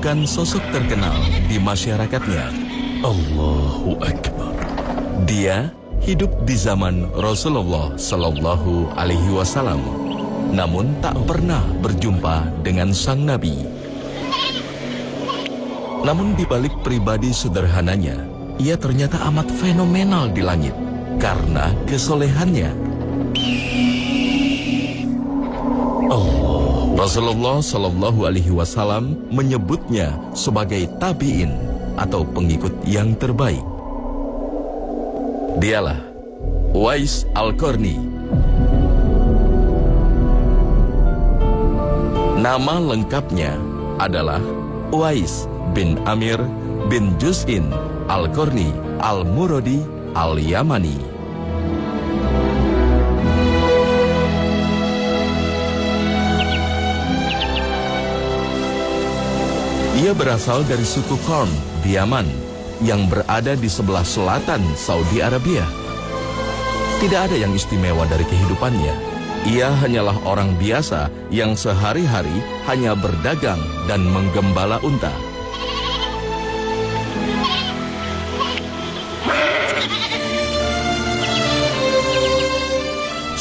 merupakan sosok terkenal di masyarakatnya. Allahu Akbar. Dia hidup di zaman Rasulullah Sallallahu Alaihi Wasallam, namun tak pernah berjumpa dengan sang Nabi. Namun di balik pribadi sederhananya, ia ternyata amat fenomenal di langit karena kesolehannya. Rasulullah Sallallahu Alaihi Wasallam menyebutnya sebagai tabi'in atau pengikut yang terbaik. Dialah Uwais Al-Qarni. Nama lengkapnya adalah Uwais bin Amir bin Juz'in Al-Qarni Al-Muradi Al-Yamani. Ia berasal dari suku Qarn di Yaman yang berada di sebelah selatan Saudi Arabia. Tidak ada yang istimewa dari kehidupannya. Ia hanyalah orang biasa yang sehari-hari hanya berdagang dan menggembala unta.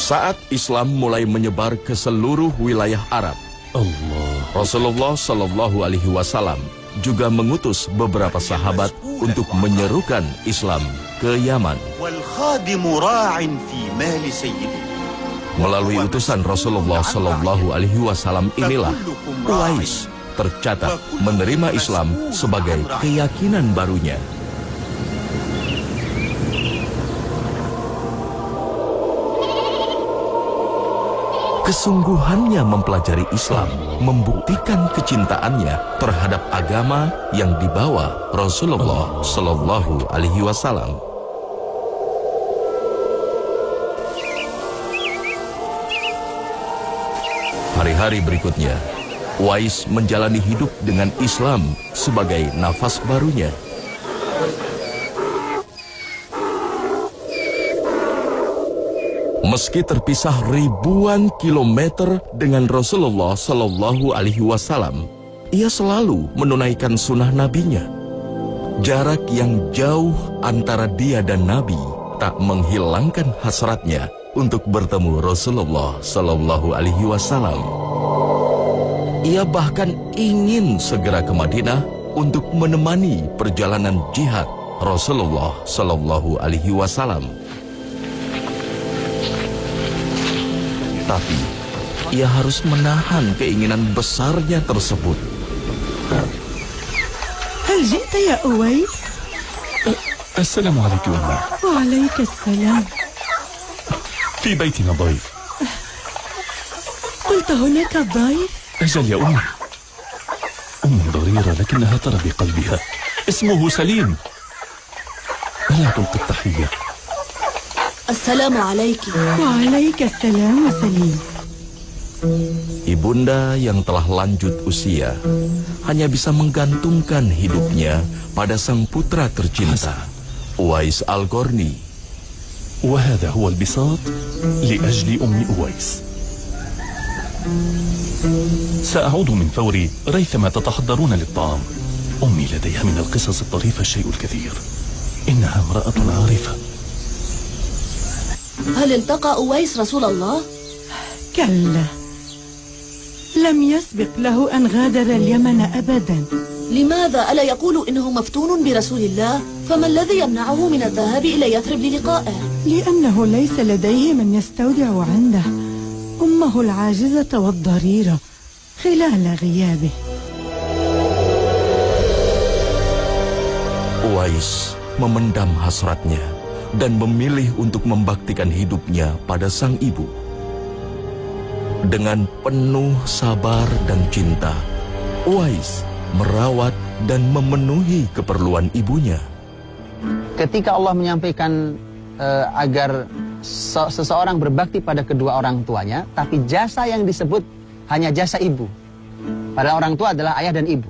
Saat Islam mulai menyebar ke seluruh wilayah Arab, Rasulullah Sallallahu Alaihi Wasallam juga mengutus beberapa sahabat untuk menyerukan Islam ke Yaman. Melalui utusan Rasulullah Sallallahu Alaihi Wasallam inilah Uwais tercatat menerima Islam sebagai keyakinan barunya. Kesungguhannya mempelajari Islam membuktikan kecintaannya terhadap agama yang dibawa Rasulullah Sallallahu Alaihi Wasallam. Hari-hari berikutnya, Uwais menjalani hidup dengan Islam sebagai nafas barunya. Meski terpisah ribuan kilometer dengan Rasulullah Sallallahu Alaihi Wasallam, ia selalu menunaikan sunnah nabinya. Jarak yang jauh antara dia dan Nabi tak menghilangkan hasratnya untuk bertemu Rasulullah Sallallahu Alaihi Wasallam. Ia bahkan ingin segera ke Madinah untuk menemani perjalanan jihad Rasulullah Sallallahu Alaihi Wasallam. Tapi ia harus menahan keinginan besarnya tersebut. هل جئت يا أويس؟ السلام عليك أمه. وعليك السلام. في بيتنا ضيف. قلت هناك ضيف؟ أجل يا أمي. أم ضريرة لكنها ترى بقلبها. اسمه سليم. ألا تلقي التحية؟ السلام عليك. وعليك السلام وسليم. Ibunda yang telah lanjut usia hanya bisa menggantungkan hidupnya pada sang putra tercinta, Uwais Al-Qarni. وهذا هو البساط لأجل أم أويس. سأعود من فوري ريثما تتحضرون للطعام. أمي لديها من القصص الطريفة الشيء الكثير. إنها امرأة عارفة. هل التقى أويس رسول الله؟ كلا، لم يسبق له أن غادر اليمن أبدا. لماذا ألا يقول إنه مفتون برسول الله؟ فما الذي يمنعه من الذهاب إلى يثرب للقائه؟ لأنه ليس لديه من يستودع عنده أمه العاجزة والضريرة خلال غيابه. Uwais memendam hasratnya dan memilih untuk membaktikan hidupnya pada sang ibu. Dengan penuh sabar dan cinta, Uwais merawat dan memenuhi keperluan ibunya. Ketika Allah menyampaikan agar seseorang berbakti pada kedua orang tuanya, tapi jasa yang disebut hanya jasa ibu. Padahal orang tua adalah ayah dan ibu,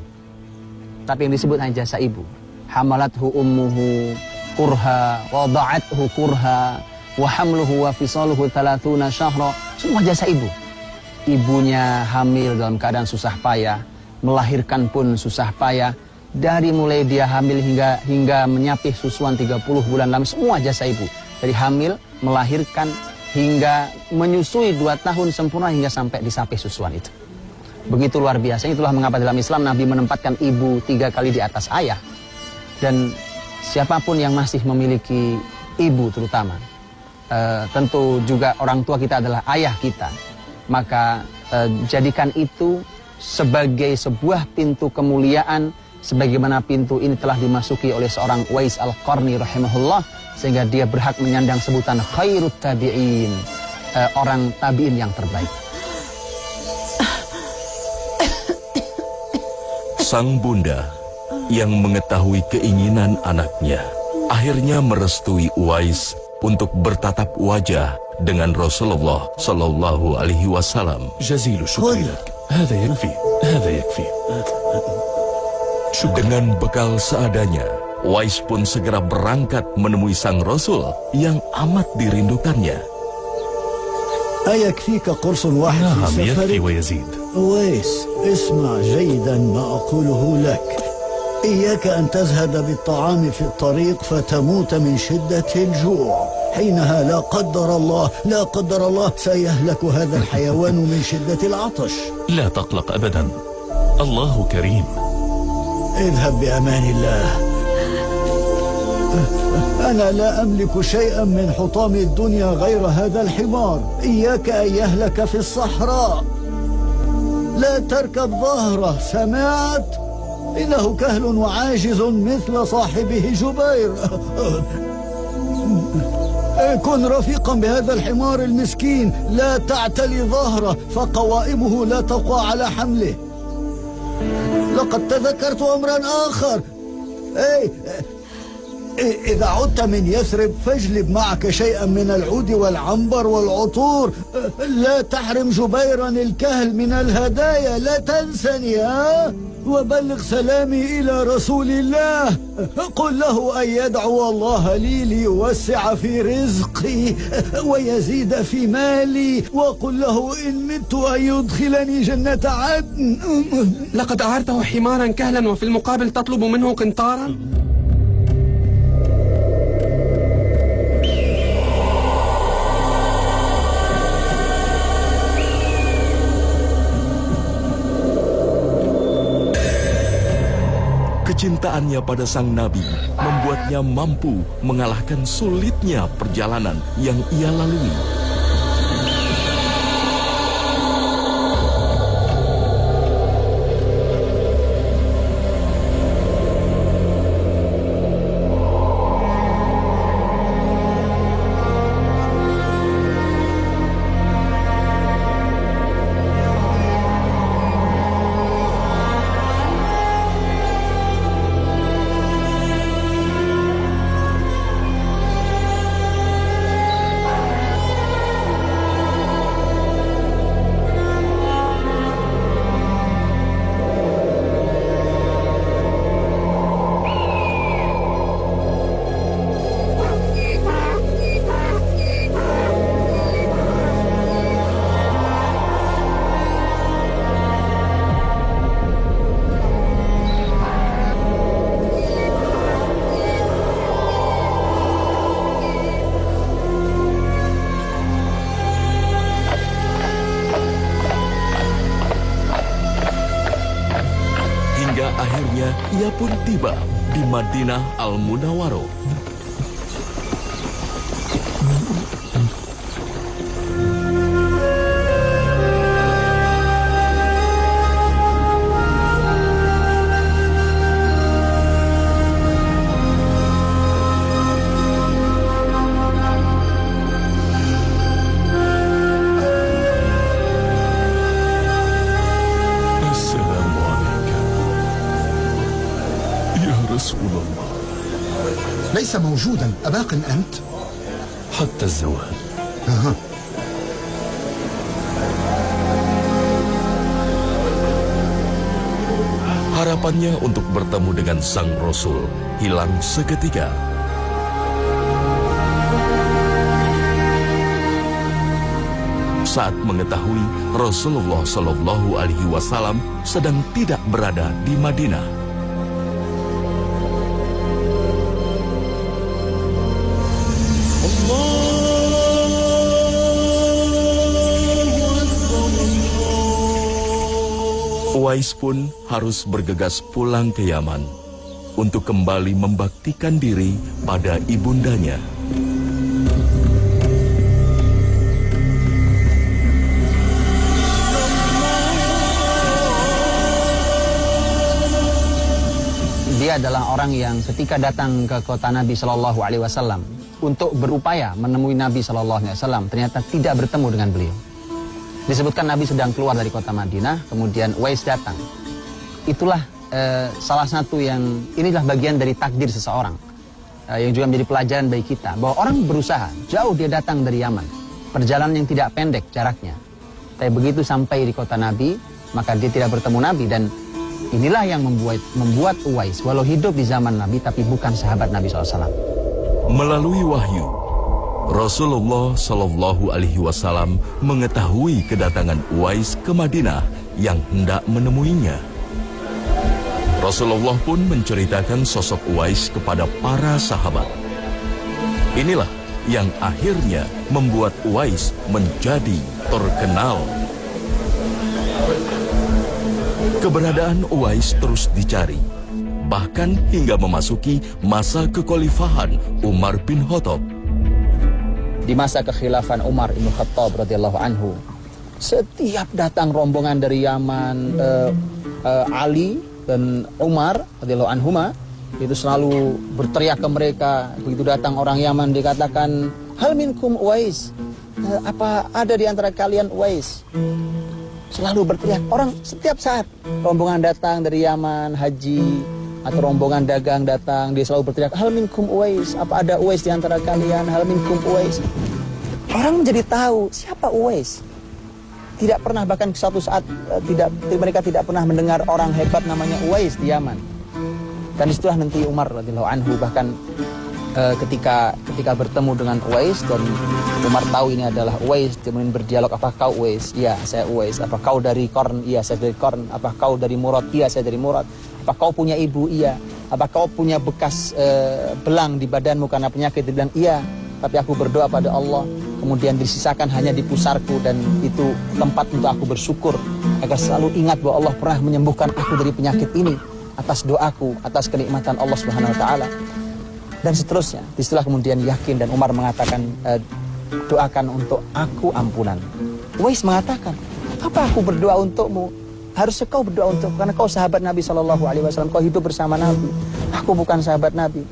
tapi yang disebut hanya jasa ibu. Hamalathu ummuhu kurha, wada'athu kurha, wa hamluhu wa fisaluhu 30 syahra. Semua jasa ibu. Ibunya hamil dalam keadaan susah payah, melahirkan pun susah payah. Dari mulai dia hamil hingga menyapih susuan 30 bulan dalam semua jasa ibu. Dari hamil, melahirkan, hingga menyusui 2 tahun sempurna hingga sampai disapih susuan itu. Begitu luar biasa. Itulah mengapa dalam Islam Nabi menempatkan ibu 3 kali di atas ayah. Dan siapapun yang masih memiliki ibu terutama, tentu juga orang tua kita adalah ayah kita. Maka jadikan itu sebagai sebuah pintu kemuliaan, sebagaimana pintu ini telah dimasuki oleh seorang Uwais Al-Qarni rahimahullah, sehingga dia berhak menyandang sebutan khairut tabi'in, orang tabi'in yang terbaik. Sang bunda yang mengetahui keinginan anaknya akhirnya merestui Uwais untuk bertatap wajah dengan Rasulullah sallallahu alaihi wasallam. جزيل الشكر لك. هذا يكفي. هذا يكفي. Dengan bekal seadanya, Uwais pun segera berangkat menemui sang Rasul yang amat dirindukannya. أيكفيك قرص واحد نعم في يكفي سفرك؟ ويزيد. أويس، اسمع جيدا ما أقوله لك. إياك أن تزهد بالطعام في الطريق فتموت من شدة الجوع. حينها لا قدر الله سيهلك هذا الحيوان من شدة العطش. لا تقلق أبدا، الله كريم. اذهب بأمان الله. أنا لا أملك شيئا من حطام الدنيا غير هذا الحمار. إياك أن يهلك في الصحراء. لا تركب ظهره، سمعت؟ إنه كهل وعاجز مثل صاحبه جبير. كن رفيقا بهذا الحمار المسكين، لا تعتلي ظهره فقوائمه لا تقوى على حمله. لقد تذكرت أمرا آخر. إذا عدت من يثرب فاجلب معك شيئا من العود والعنبر والعطور. لا تحرم جبيرا الكهل من الهدايا، لا تنسني. وبلغ سلامي إلى رسول الله. قل له أن يدعو الله لي ليوسع في رزقي ويزيد في مالي. وقل له إن مت أن يدخلني جنة عدن. لقد أعرته حمارا كهلا وفي المقابل تطلب منه قنطارا؟ Kecintaannya pada sang Nabi membuatnya mampu mengalahkan sulitnya perjalanan yang ia lalui. Akhirnya ia pun tiba di Madinah Al-Munawwaroh. ليس موجودا. أباق أنت؟ حتى الزوال. Harapannya untuk bertemu dengan sang Rasul hilang seketika. saat mengetahui Rasulullah Shallallahu Alaihi Wasallam sedang tidak berada di Madinah. Uwais pun harus bergegas pulang ke Yaman untuk kembali membaktikan diri pada ibundanya. Dia adalah orang yang ketika datang ke kota Nabi Shallallahu Alaihi Wasallam untuk berupaya menemui Nabi Shallallahu Alaihi Wasallam, ternyata tidak bertemu dengan beliau. Disebutkan Nabi sedang keluar dari kota Madinah, kemudian Uwais datang. Itulah salah satu yang, inilah bagian dari takdir seseorang, yang juga menjadi pelajaran bagi kita, bahwa orang berusaha, jauh dia datang dari Yaman, perjalanan yang tidak pendek jaraknya, tapi begitu sampai di kota Nabi, maka dia tidak bertemu Nabi. Dan inilah yang membuat Uwais, walau hidup di zaman Nabi, tapi bukan sahabat Nabi SAW. Melalui wahyu, Rasulullah Shallallahu Alaihi Wasallam mengetahui kedatangan Uwais ke Madinah yang hendak menemuinya. Rasulullah pun menceritakan sosok Uwais kepada para sahabat. Inilah yang akhirnya membuat Uwais menjadi terkenal. Keberadaan Uwais terus dicari, bahkan hingga memasuki masa kekhalifahan Umar bin Khattab. Di masa kekhilafan Umar bin Khattab radhiyallahu anhu, setiap datang rombongan dari Yaman, Ali dan Umar radhiyallahu anhuma, itu selalu berteriak ke mereka. Begitu datang orang Yaman, dikatakan, hal minkum Uwais, apa ada di antara kalian Uwais? Selalu berteriak. Orang setiap saat rombongan datang dari Yaman, haji atau rombongan dagang datang, dia selalu berteriak, hal minkum Uwais, apa ada Uwais di antara kalian? Hal minkum Uwais. Orang menjadi tahu siapa Uwais. Tidak pernah, bahkan suatu saat mereka tidak pernah mendengar orang hebat namanya Uwais di Yaman. Dan disitulah nanti Umar radhiyallahu anhu bahkan ketika bertemu dengan Uwais, dan Umar tahu ini adalah Uwais, kemudian berdialog, apa kau Uwais? Iya, saya Uwais. Apa kau dari Qarn? Iya, saya dari Qarn. Apa kau dari Murad? Iya, saya dari Murad. Apa kau punya ibu? Iya. Apa kau punya bekas belang di badanmu karena penyakit? Dia bilang, iya, tapi aku berdoa pada Allah, kemudian disisakan hanya di pusarku, dan itu tempat untuk aku bersyukur agar selalu ingat bahwa Allah pernah menyembuhkan aku dari penyakit ini atas doaku, atas kenikmatan Allah Subhanahu wa taala. Dan seterusnya. Disitulah kemudian yakin, dan Umar mengatakan, doakan untuk aku ampunan. Uwais mengatakan, apa aku berdoa untukmu? Harusnya kau berdoa untuk, karena kau sahabat Nabi SAW, kau hidup bersama Nabi. Aku bukan sahabat Nabi.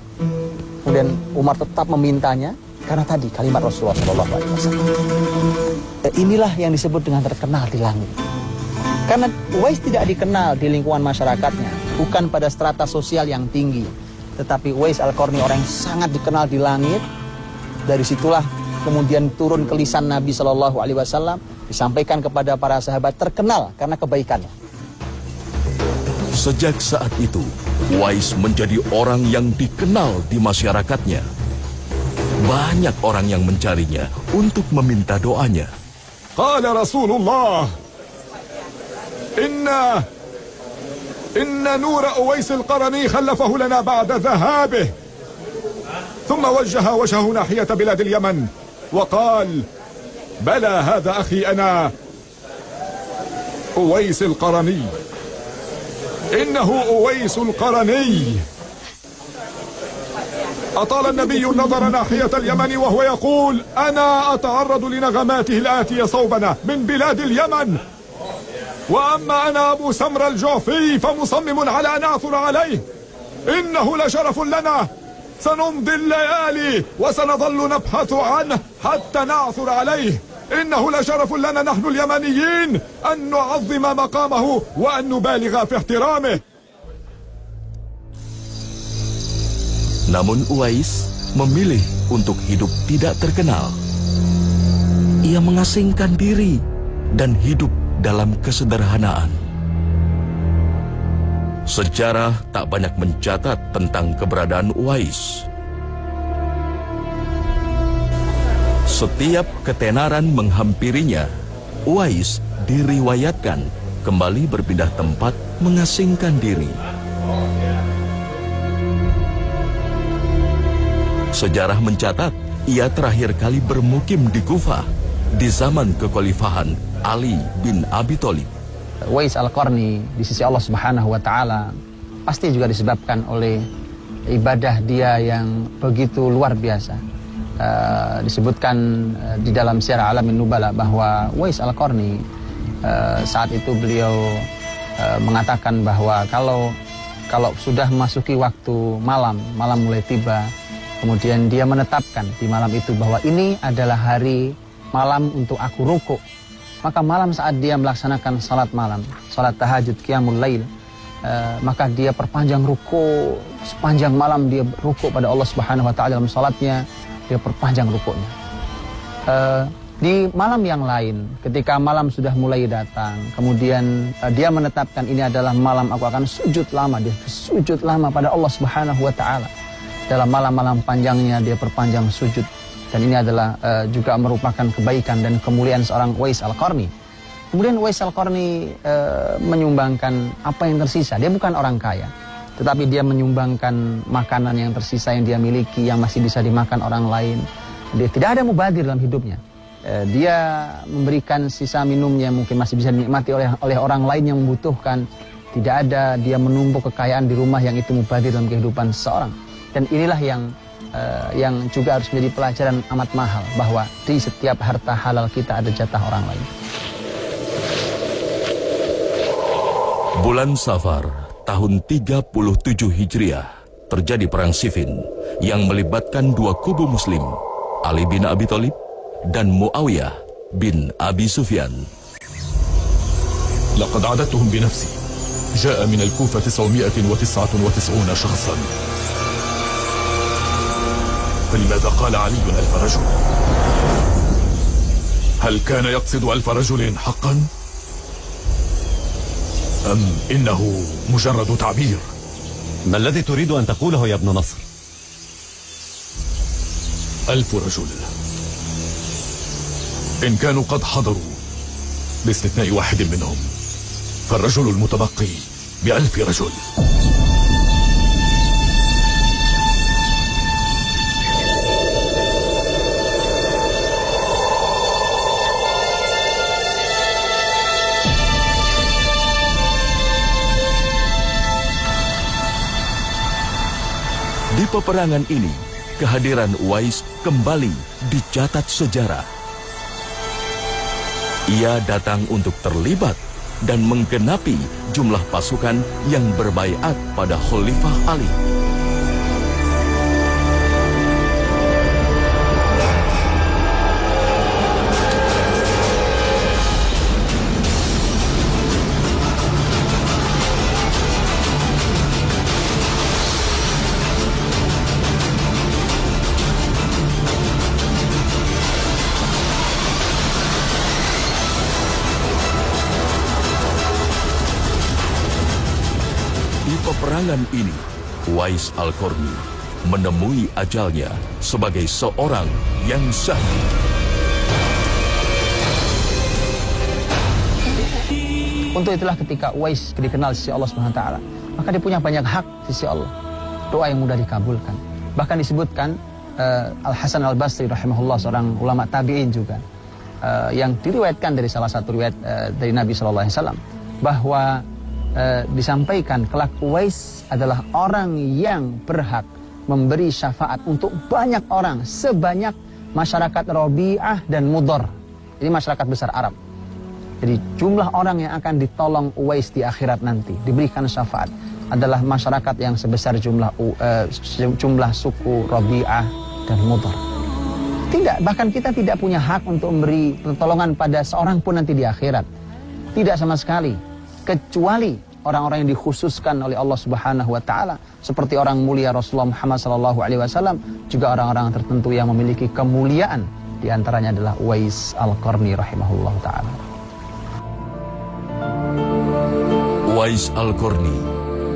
Kemudian Umar tetap memintanya, karena tadi kalimat Rasulullah SAW. Inilah yang disebut dengan terkenal di langit. Karena Uwais tidak dikenal di lingkungan masyarakatnya, bukan pada strata sosial yang tinggi, tetapi Uwais Al-Qarni orang yang sangat dikenal di langit. Dari situlah kemudian turun ke lisan Nabi SAW, disampaikan kepada para sahabat, terkenal karena kebaikannya. Sejak saat itu, Uwais menjadi orang yang dikenal di masyarakatnya. Banyak orang yang mencarinya untuk meminta doanya. Qala Rasulullah, Inna nura Uwais al-Qarni khallafahu lana ba'da dhahabih. Thumma wajjaha wajhahu nahiyata bilad al-Yaman wa qala, Bala hadha akhi ana Uwais al-Qarni. Innahu Uwais al-Qarni. أطال النبي النظر ناحية اليمن وهو يقول أنا أتعرض لنغماته الآتية صوبنا من بلاد اليمن، وأما أنا أبو سمر الجعفي فمصمم على أن أعثر عليه. إنه لشرف لنا، سنمضي الليالي وسنظل نبحث عنه حتى نعثر عليه. إنه لشرف لنا نحن اليمنيين أن نعظم مقامه وأن نبالغ في احترامه. Namun Uwais memilih untuk hidup tidak terkenal. Ia mengasingkan diri dan hidup dalam kesederhanaan. Sejarah tak banyak mencatat tentang keberadaan Uwais. Setiap ketenaran menghampirinya, Uwais diriwayatkan kembali berpindah tempat mengasingkan diri. Sejarah mencatat ia terakhir kali bermukim di Kufah di zaman kekhalifahan Ali bin Abi Thalib. Uwais Al-Qarni di sisi Allah Subhanahu wa taala pasti juga disebabkan oleh ibadah dia yang begitu luar biasa. Disebutkan di dalam Syiar Alamin Nubala bahwa Uwais Al-Qarni saat itu beliau mengatakan bahwa kalau sudah memasuki waktu malam mulai tiba, kemudian dia menetapkan di malam itu bahwa ini adalah hari malam untuk aku rukuk. Maka malam saat dia melaksanakan salat malam, salat tahajud qiyamul lail, maka dia perpanjang rukuk, sepanjang malam dia rukuk pada Allah Subhanahu wa taala dalam salatnya, dia perpanjang rukuknya. Di malam yang lain, ketika malam sudah mulai datang, kemudian dia menetapkan ini adalah malam aku akan sujud lama, dia sujud lama pada Allah Subhanahu wa taala. Dalam malam-malam panjangnya dia perpanjang sujud. Dan ini adalah juga merupakan kebaikan dan kemuliaan seorang Uwais Al-Qarni. Kemudian Uwais Al-Qarni menyumbangkan apa yang tersisa. Dia bukan orang kaya, tetapi dia menyumbangkan makanan yang tersisa yang dia miliki, yang masih bisa dimakan orang lain. Dia tidak ada mubadir dalam hidupnya. Dia memberikan sisa minumnya mungkin masih bisa dinikmati oleh orang lain yang membutuhkan. Tidak ada dia menumpuk kekayaan di rumah yang itu mubadir dalam kehidupan seseorang. Dan inilah yang juga harus menjadi pelajaran amat mahal, bahwa di setiap harta halal kita ada jatah orang lain. Bulan Safar tahun 37 Hijriah terjadi perang Siffin yang melibatkan dua kubu muslim, Ali bin Abi Thalib dan Muawiyah bin Abi Sufyan. لقد عددتهم بنفسي. جاء من الكوفة 999 شخصا. فلماذا قال علي 1000 رجل؟ هل كان يقصد 1000 رجل حقا؟ أم إنه مجرد تعبير؟ ما الذي تريد أن تقوله يا ابن نصر؟ 1000 رجل. إن كانوا قد حضروا باستثناء واحد منهم، فالرجل المتبقي ب1000 رجل. Di peperangan ini, kehadiran Uwais kembali dicatat sejarah. Ia datang untuk terlibat dan menggenapi jumlah pasukan yang berbaiat pada Khalifah Ali. Peperangan ini, Uwais Al-Qarni menemui ajalnya sebagai seorang yang syahid. Untuk itulah ketika Uwais dikenal sisi Allah Subhanahu wa taala, maka dia punya banyak hak sisi Allah. Doa yang mudah dikabulkan. Bahkan disebutkan Al-Hasan Al-Basri rahimahullah, seorang ulama tabi'in juga, yang diriwayatkan dari salah satu riwayat dari Nabi sallallahu alaihi wasallam, bahwa disampaikan kelak Uwais adalah orang yang berhak memberi syafaat untuk banyak orang sebanyak masyarakat Rabi'ah dan Mudhar. Ini masyarakat besar Arab. Jadi jumlah orang yang akan ditolong Uwais di akhirat nanti, diberikan syafaat, adalah masyarakat yang sebesar jumlah suku Rabi'ah dan Mudhar. Tidak, bahkan kita tidak punya hak untuk memberi pertolongan pada seorang pun nanti di akhirat. Tidak sama sekali. Kecuali orang-orang yang dikhususkan oleh Allah Subhanahu wa taala, seperti orang mulia Rasulullah Muhammad sallallahu alaihi wasallam, juga orang-orang tertentu yang memiliki kemuliaan, di antaranya adalah Uwais Al-Qarni rahimahullah taala. Uwais Al-Qarni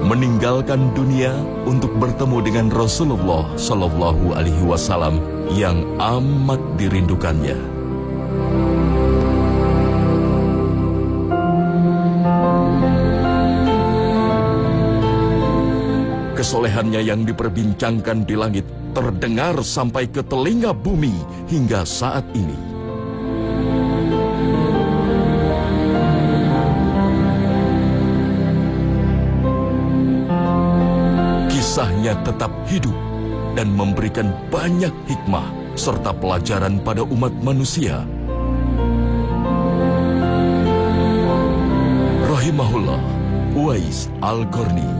meninggalkan dunia untuk bertemu dengan Rasulullah sallallahu alaihi wasallam yang amat dirindukannya. Kesolehannya yang diperbincangkan di langit terdengar sampai ke telinga bumi hingga saat ini. Kisahnya tetap hidup dan memberikan banyak hikmah serta pelajaran pada umat manusia. Rahimahullah, Uwais Al-Qarni.